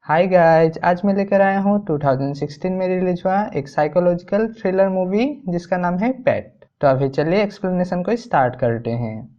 Hi guys, आज मैं लेकर आया हूँ 2016 में रिलीज हुआ एक साइकोलॉजिकल थ्रिलर मूवी जिसका नाम है पेट। तो अभी चलिए एक्सप्लेनेशन को स्टार्ट करते हैं।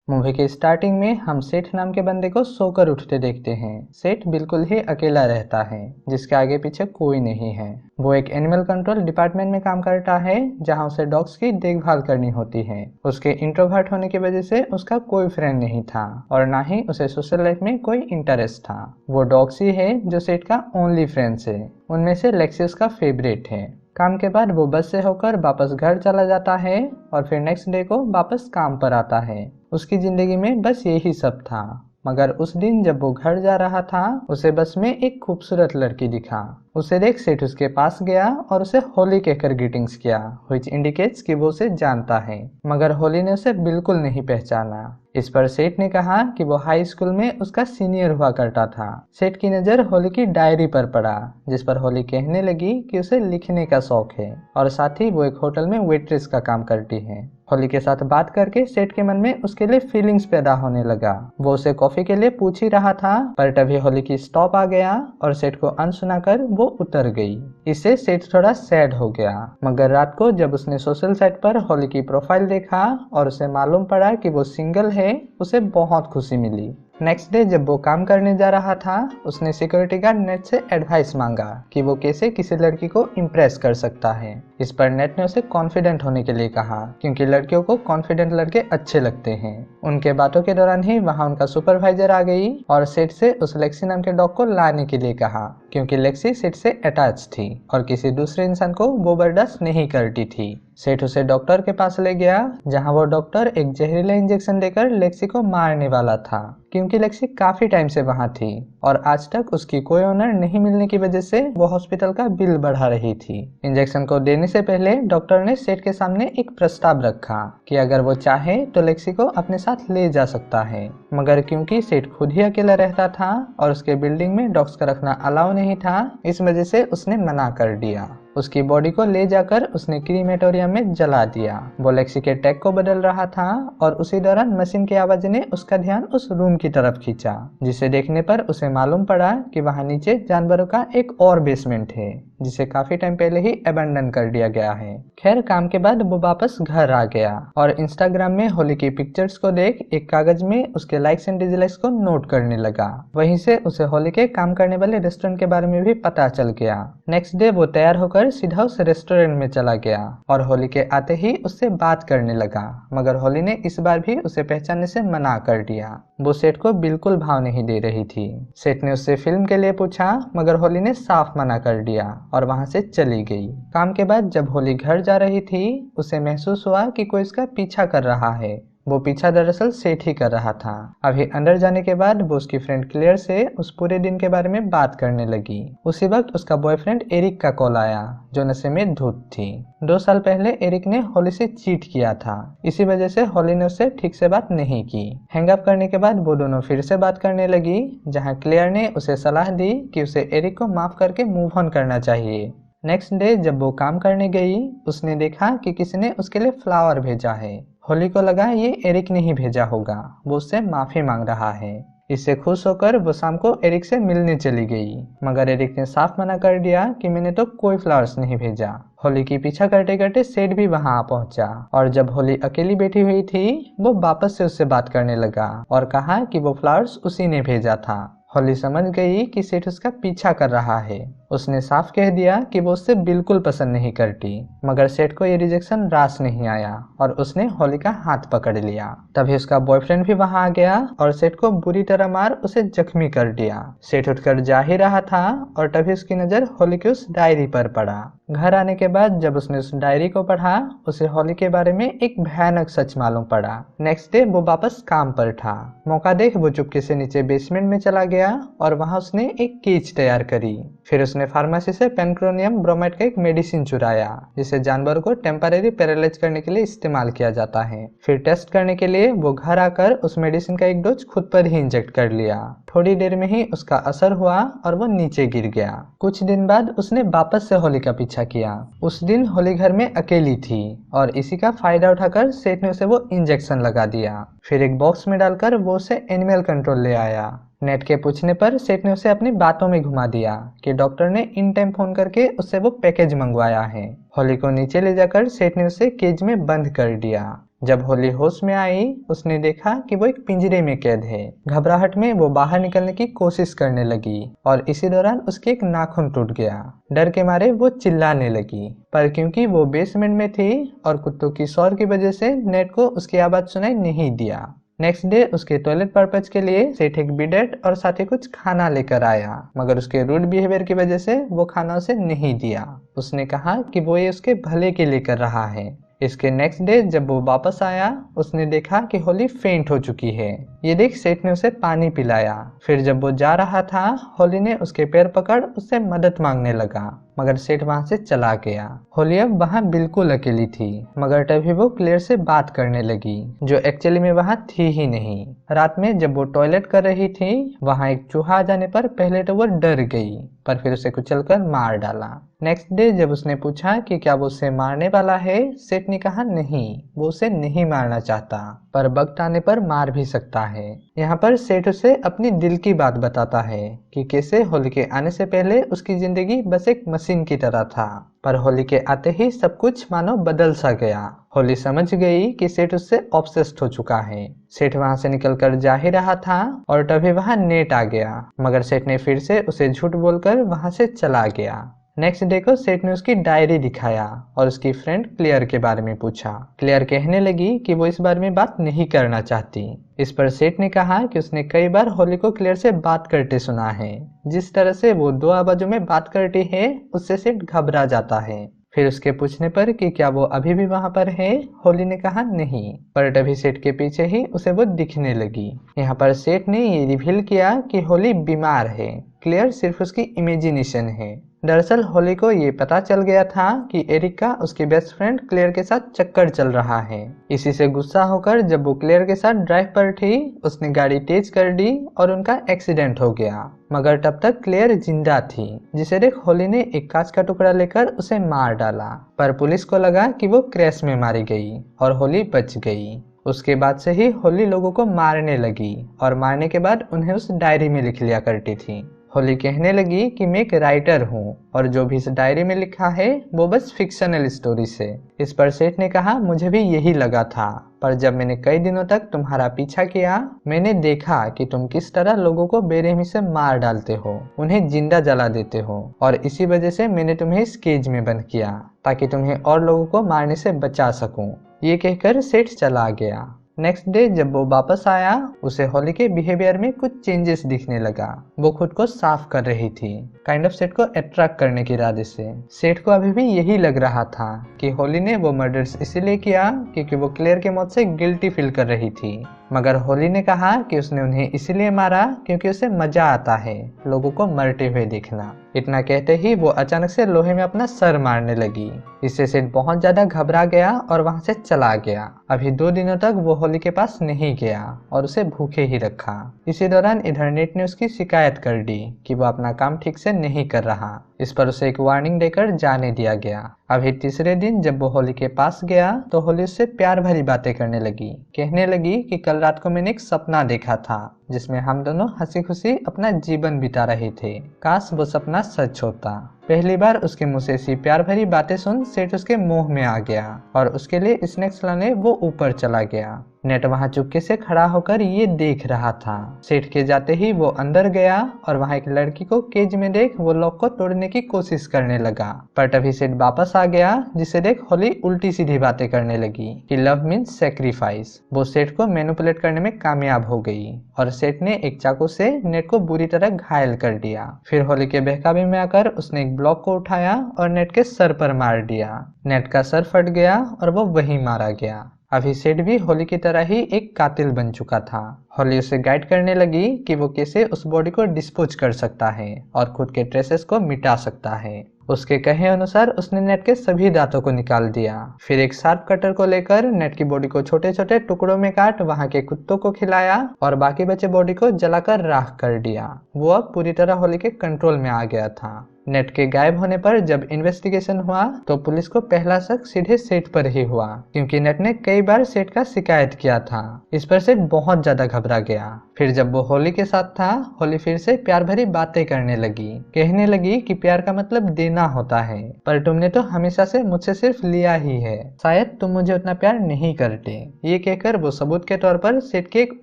मूवी के स्टार्टिंग में हम सेठ नाम के बंदे को सोकर उठते देखते हैं। सेठ बिल्कुल ही अकेला रहता है, जिसके आगे पीछे कोई नहीं है। वो एक एनिमल कंट्रोल डिपार्टमेंट में काम करता है, जहां उसे डॉग्स की देखभाल करनी होती है। उसके इंट्रोवर्ट होने की वजह से उसका कोई फ्रेंड नहीं था और ना ही उसे सोशल लाइफ में कोई इंटरेस्ट था। वो डॉग्स ही है जो सेठ का ओनली फ्रेंड्स है। उनमें से लेक्सी उसका फेवरेट है। काम के बाद वो बस से होकर वापस घर चला जाता है और फिर नेक्स्ट डे को वापस काम पर आता है। उसकी जिंदगी में बस यही सब था। मगर उस दिन जब वो घर जा रहा था, उसे बस में एक खूबसूरत लड़की दिखा। उसे देख सेठ उसके पास गया और उसे होली कहकर ग्रीटिंग्स किया, व्हिच इंडिकेट्स कि वो उसे जानता है। मगर होली ने उसे बिल्कुल नहीं पहचाना। इस पर सेठ ने कहा कि वो हाई स्कूल में उसका सीनियर हुआ करता था। सेठ की नज़र होली की डायरी पर पड़ा, जिस पर होली कहने लगी कि उसे लिखने का शौक है और साथ ही वो एक होटल में वेट्रेस का काम करती है। होली के साथ बात करके सेठ के मन में उसके लिए फीलिंग्स पैदा होने लगा। वो उसे कॉफी के लिए पूछ ही रहा था, पर तभी होली की स्टॉप आ गया और सेठ को अनसुना कर वो उतर गई। इससे सेठ थोड़ा सैड हो गया। मगर रात को जब उसने सोशल साइट पर होली की प्रोफाइल देखा और उसे मालूम पड़ा कि वो सिंगल है, उसे बहुत खुशी मिली। नेक्स्ट डे जब वो काम करने जा रहा था, उसने सिक्योरिटी गार्ड नेट से एडवाइस मांगा कि वो कैसे किसी लड़की को इम्प्रेस कर सकता है। इस पर नेट ने उसे कॉन्फिडेंट होने के लिए कहा, क्योंकि लड़कियों को कॉन्फिडेंट लड़के अच्छे लगते हैं। उनके बातों के दौरान ही वहाँ उनका सुपरवाइजर आ गई और सेठ से उस लेक्सी नाम के डॉग को लाने के लिए कहा, क्योंकि लेक्सी सेठ से अटैच थी और किसी दूसरे इंसान को वो बर्दाश्त नहीं करती थी। सेठ उसे डॉक्टर के पास ले गया, जहां वो डॉक्टर एक जहरीला इंजेक्शन देकर लेक्सी को मारने वाला था, क्योंकि लेक्सी काफी टाइम से वहां थी और आज तक उसकी कोई ओनर नहीं मिलने की वजह से वो हॉस्पिटल का बिल बढ़ा रही थी। इंजेक्शन को देने से पहले डॉक्टर ने सेठ के सामने एक प्रस्ताव रखा कि अगर वो चाहे तो लेक्सी को अपने साथ ले जा सकता है। मगर क्योंकि सेठ खुद ही अकेला रहता था और उसके बिल्डिंग में डॉग्स का रखना अलाउ नहीं था, इस वजह से उसने मना कर दिया। उसकी बॉडी को ले जाकर उसने क्रीमेटोरियम में जला दिया। वो लेक्सी के टैग को बदल रहा था और उसी दौरान मशीन की आवाज ने उसका ध्यान उस रूम की तरफ खींचा, जिसे देखने पर उसे मालूम पड़ा कि वहां नीचे जानवरों का एक और बेसमेंट है, जिसे काफी टाइम पहले ही अबैंडन कर दिया गया है। खैर, काम के बाद वो वापस घर आ गया और इंस्टाग्राम में होली की पिक्चर्स को देख एक कागज में उसके लाइक्स एंड डिसलाइक्स को नोट करने लगा। वहीं से उसे होली के काम करने वाले रेस्टोरेंट के बारे में भी पता चल गया। नेक्स्ट डे वो तैयार होकर सीधा उस रेस्टोरेंट में चला गया और होली के आते ही उससे बात करने लगा। मगर होली ने इस बार भी उसे पहचानने से मना कर दिया। वो सेठ को बिल्कुल भाव नहीं दे रही थी। सेठ ने उससे फिल्म के लिए पूछा, मगर होली ने साफ मना कर दिया और वहां से चली गई। काम के बाद जब होली घर जा रही थी, उसे महसूस हुआ कि कोई उसका पीछा कर रहा है। वो पीछा दरअसल सेठ ही कर रहा था। अभी अंदर जाने के बाद वो उसकी फ्रेंड क्लेयर से उस पूरे दिन के बारे में बात करने लगी। उसी वक्त उसका बॉयफ्रेंड एरिक का कॉल आया, जो नशे में धुत थी। 2 साल पहले एरिक ने होली से चीट किया था, इसी वजह से होली ने उससे ठीक से बात नहीं की। हैंगअप करने के बाद वो दोनों फिर से बात करने लगी, जहाँ क्लेयर ने उसे सलाह दी कि उसे एरिक को माफ करके मूव ऑन करना चाहिए। नेक्स्ट डे जब वो काम करने गई, उसने देखा कि किसी ने उसके लिए फ्लावर भेजा है। होली को लगा ये एरिक ने ही भेजा होगा, वो उससे माफी मांग रहा है। इससे खुश होकर वो शाम को एरिक से मिलने चली गई, मगर एरिक ने साफ मना कर दिया कि मैंने तो कोई फ्लावर्स नहीं भेजा। होली की पीछा करते करते सेठ भी वहां आ पहुंचा और जब होली अकेली बैठी हुई थी, वो वापस से उससे बात करने लगा और कहा कि वो फ्लावर्स उसी ने भेजा था। होली समझ गई कि सेठ उसका पीछा कर रहा है। उसने साफ कह दिया कि वो उससे बिल्कुल पसंद नहीं करती, मगर सेठ को ये रिजेक्शन रास नहीं आया और उसने होली का हाथ पकड़ लिया। तभी उसका बॉयफ्रेंड भी वहां आ गया और सेठ को बुरी तरह मार उसे जख्मी कर दिया। सेठ उठकर जा ही रहा था और तभी उसकी नजर होली की उस डायरी पर पड़ा। घर आने के बाद जब उसने उस डायरी को पढ़ा, उसे होली के बारे में एक भयानक सच मालूम पड़ा। नेक्स्ट डे वो वापस काम पर था। मौका देख वो चुपके से नीचे बेसमेंट में चला गया और वहां उसने एक केज तैयार करी। फिर उसने फार्मेसी से पेनक्रोनियम ब्रोमाइड का एक मेडिसिन चुराया जिसे जानवर को टेम्परेरी पैरालाइज करने के लिए इस्तेमाल किया जाता है। फिर टेस्ट करने के लिए वो घर आकर उस मेडिसिन का एक डोज खुद पर ही इंजेक्ट कर लिया। थोड़ी देर में ही उसका असर हुआ और वो नीचे गिर गया। कुछ दिन बाद उसने वापस से होली का पीछा किया। उस दिन होली घर में अकेली थी और इसी का फायदा उठाकर सेठ ने उसे वो इंजेक्शन लगा दिया। फिर एक बॉक्स में डालकर वो उसे एनिमल कंट्रोल ले आया। नेट के पूछने पर सेठ ने उसे अपनी बातों में घुमा दिया कि डॉक्टर ने इन टाइम फोन करके उससे वो पैकेज मंगवाया है। होली को नीचे ले जाकर सेठ ने उसे केज में बंद कर दिया। जब होली होश में आई उसने देखा कि वो एक पिंजरे में कैद है। घबराहट में वो बाहर निकलने की कोशिश करने लगी और इसी दौरान उसके एक नाखून टूट गया। डर के मारे वो चिल्लाने लगी, पर क्योंकि वो बेसमेंट में थी और कुत्तों की शोर की वजह से नेट को उसकी आवाज सुनाई नहीं दिया। नेक्स्ट डे उसके टॉयलेट पर्पज के लिए सेठ एक बिडेट और साथ ही कुछ खाना लेकर आया, मगर उसके रूड बिहेवियर की वजह से वो खाना उसे नहीं दिया। उसने कहा कि वो ये उसके भले के लिए कर रहा है। इसके नेक्स्ट डे जब वो वापस आया उसने देखा कि होली फेंट हो चुकी है। ये देख सेठ ने उसे पानी पिलाया। फिर जब वो जा रहा था होली ने उसके पैर पकड़ उससे मदद मांगने लगा, मगर सेठ वहां से चला गया। होली अब वहां बिल्कुल अकेली थी, मगर तभी वो क्लेयर से बात करने लगी जो एक्चुअली में वहां थी ही नहीं। रात में जब वो टॉयलेट कर रही थी वहां एक चूहा आ जाने पर पहले तो वो डर गई, पर फिर उसे कुचलकर मार डाला। नेक्स्ट डे जब उसने पूछा कि क्या वो उसे मारने वाला है, सेठ ने कहा नहीं, वो उसे नहीं मारना चाहता, पर वक्त आने पर मार भी सकता है। यहाँ पर सेठ उसे अपनी दिल की बात बताता है कि कैसे होली के आने से पहले उसकी जिंदगी बस एक मशीन की तरह था, पर होली के आते ही सब कुछ मानो बदल सा गया। होली समझ गई कि सेठ उससे ऑब्सेस्ड हो चुका है। सेठ वहां से निकलकर जा ही रहा था और तभी वहां नेट आ गया, मगर सेठ ने फिर से उसे झूठ बोलकर वहां से चला गया। नेक्स्ट डे को सेठ ने उसकी डायरी दिखाया और उसकी फ्रेंड क्लेयर के बारे में पूछा। क्लेयर कहने लगी कि वो इस बारे में बात नहीं करना चाहती। इस पर सेठ ने कहा कि उसने कई बार होली को क्लेयर से बात करते सुना है। जिस तरह से वो दो आवाजों में बात करती है उससे सेठ घबरा जाता है। फिर उसके पूछने पर कि क्या वो अभी भी वहां पर है, होली ने कहा नहीं, पर तभी सेठ के पीछे ही उसे वो दिखने लगी। यहाँ पर सेठ ने ये रिवील किया कि होली बीमार है, क्लेयर सिर्फ उसकी इमेजिनेशन है। दरअसल होली को ये पता चल गया था कि एरिक का उसकी बेस्ट फ्रेंड क्लेयर के साथ चक्कर चल रहा है। इसी से गुस्सा होकर जब वो क्लेयर के साथ ड्राइव पर थी उसने गाड़ी तेज कर दी और उनका एक्सीडेंट हो गया, मगर तब तक क्लेयर जिंदा थी, जिसे देख होली ने एक कांच का टुकड़ा लेकर उसे मार डाला। पर पुलिस को लगा कि वो क्रैश में मारी गई और होली बच गई। उसके बाद से ही होली लोगों को मारने लगी और मारने के बाद उन्हें उस डायरी में लिख लिया करती थी। होली कहने लगी कि मैं एक राइटर हूँ और जो भी इस डायरी में लिखा है वो बस फिक्शनल स्टोरी है। इस पर सेठ ने कहा मुझे भी यही लगा था, पर जब मैंने कई दिनों तक तुम्हारा पीछा किया मैंने देखा कि तुम किस तरह लोगों को बेरहमी से मार डालते हो, उन्हें जिंदा जला देते हो, और इसी वजह से मैंने तुम्हें इस केज में बंद किया ताकि तुम्हें और लोगों को मारने से बचा सकूं। ये कहकर सेठ चला गया। नेक्स्ट डे जब वो वापस आया उसे होली के बिहेवियर में कुछ चेंजेस दिखने लगा। वो खुद को साफ कर रही थी, काइंड ऑफ सेठ को अट्रैक्ट करने के इरादे से। सेठ को अभी भी यही लग रहा था कि होली ने वो मर्डर्स इसीलिए किया क्योंकि वो क्लेयर के मौत से गिल्टी फील कर रही थी, मगर होली ने कहा कि उसने उन्हें इसलिए मारा क्योंकि उसे मजा आता है लोगों को मरते हुए देखना। इतना कहते ही वो अचानक से लोहे में अपना सर मारने लगी। इससे सेठ बहुत ज्यादा घबरा गया और वहां से चला गया। अभी 2 दिनों तक वो होली के पास नहीं गया और उसे भूखे ही रखा। इसी दौरान इधर नेट ने उसकी शिकायत कर दी कि वो अपना काम ठीक से नहीं कर रहा। इस पर उसे एक वार्निंग देकर जाने दिया गया। अभी तीसरे दिन जब वो होली के पास गया तो होली उससे प्यार भरी बातें करने लगी। कहने लगी कि कल रात को मैंने एक सपना देखा था जिसमें हम दोनों हंसी खुशी अपना जीवन बिता रहे थे, काश वो सपना सच होता। पहली बार उसके मुंह से ऐसी प्यार भरी बातें सुन सेठ उसके मुंह में आ गया और उसके लिए स्नैक्स लाने वो ऊपर चला गया। नेट वहां चुपके से खड़ा होकर ये देख रहा था। सेठ के जाते ही वो अंदर गया और वहां एक लड़की को केज में देख वो लॉक को तोड़ने की कोशिश करने लगा, पर तभी सेठ वापस आ गया, जिसे देख होली उल्टी सीधी बातें करने लगी कि लव मीन्स सेक्रीफाइस। वो सेठ को मैनिपुलेट करने में कामयाब हो गई और सेठ ने एक चाकू से नेट को बुरी तरह घायल कर दिया। फिर होली के बहकावे में आकर उसने एक ब्लॉक को उठाया और नेट के सर पर मार दिया। नेट का सर फट गया और वो वहीं मारा गया। अभी सेठ भी होली की तरह ही एक कातिल बन चुका था। होली उसे गाइड करने लगी कि वो कैसे उस बॉडी को डिस्पोज कर सकता है और खुद के ट्रेसेस को मिटा सकता है। उसके कहे अनुसार उसने नेट के सभी दांतों को निकाल दिया, फिर एक शार्प कटर को लेकर नेट की बॉडी को छोटे छोटे टुकड़ों में काट वहां के कुत्तों को खिलाया और बाकी बचे बॉडी को जलाकर राख कर दिया। वो अब पूरी तरह होली के कंट्रोल में आ गया था। नेट के गायब होने पर जब इन्वेस्टिगेशन हुआ तो पुलिस को पहला शक सीधे सेठ पर ही हुआ, क्योंकि नेट ने कई बार सेठ का शिकायत किया था। इस पर सेठ बहुत ज्यादा घबरा गया। फिर जब वो होली के साथ था, होली फिर से प्यार भरी बातें करने लगी, कहने लगी कि प्यार का मतलब देना होता है, पर तुमने तो हमेशा से मुझसे सिर्फ लिया ही है, शायद तुम मुझे उतना प्यार नहीं करते। ये कहकर वो सबूत के तौर पर सेठ की एक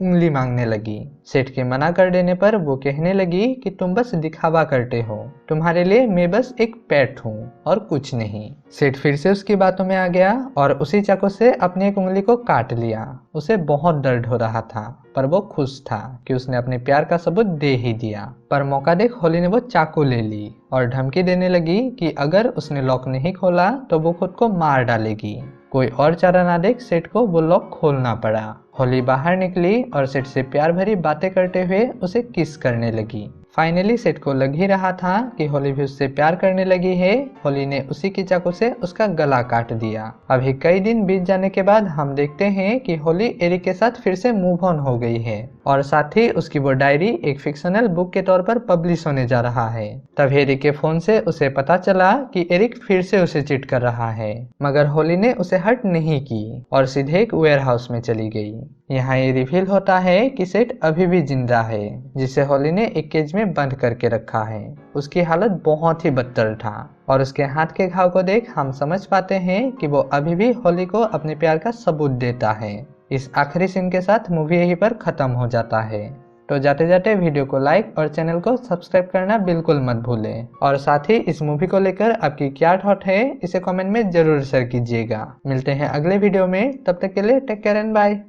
उंगली मांगने लगी। सेठ के मना कर देने पर वो कहने लगी कि तुम बस दिखावा करते हो, तुम्हारे लिए मैं बस एक पेट हूँ और कुछ नहीं। सेठ फिर से उसकी बातों में आ गया और उसी चाकू से अपनी एक उंगली को काट लिया। उसे बहुत दर्द हो रहा था, पर वो खुश था कि उसने अपने प्यार का सबूत दे ही दिया। पर मौका देख होली ने वो चाकू ले ली और धमकी देने लगी कि अगर उसने लॉक नहीं खोला तो वो खुद को मार डालेगी। कोई और चारा ना देख सेठ को वो लॉक खोलना पड़ा। होली बाहर निकली और सेठ से प्यार भरी बातें करते हुए उसे किस करने लगी। फाइनली सेठ को लग ही रहा था कि होली भी उससे प्यार करने लगी है। होली ने उसी की चाकू से उसका गला काट दिया। अभी कई दिन बीत जाने के बाद हम देखते हैं कि होली एरिक के साथ फिर से मूव ऑन हो गई है और साथ ही उसकी वो डायरी एक फिक्शनल बुक के तौर पर पब्लिश होने जा रहा है। तब एरिक के फोन से उसे पता चला कि एरिक फिर से उसे चीट कर रहा है, मगर होली ने उसे हर्ट नहीं की और सीधे एक वेयर हाउस में चली गई। यहाँ ये रिवील होता है कि सेठ अभी भी जिंदा है, जिसे होली ने एक केज में बंद करके रखा है। उसकी हालत बहुत ही बदतर था और उसके हाथ के घाव को देख हम समझ पाते हैं कि वो अभी भी होली को अपने प्यार का सबूत देता है। इस आखिरी सीन के साथ मूवी यहीं पर खत्म हो जाता है। तो जाते जाते वीडियो को लाइक और चैनल को सब्सक्राइब करना बिल्कुल मत भूलें और साथ ही इस मूवी को लेकर आपकी क्या थॉट है इसे कमेंट में जरूर शेयर कीजिएगा। मिलते हैं अगले वीडियो में, तब तक के लिए टेक केयर एंड बाय।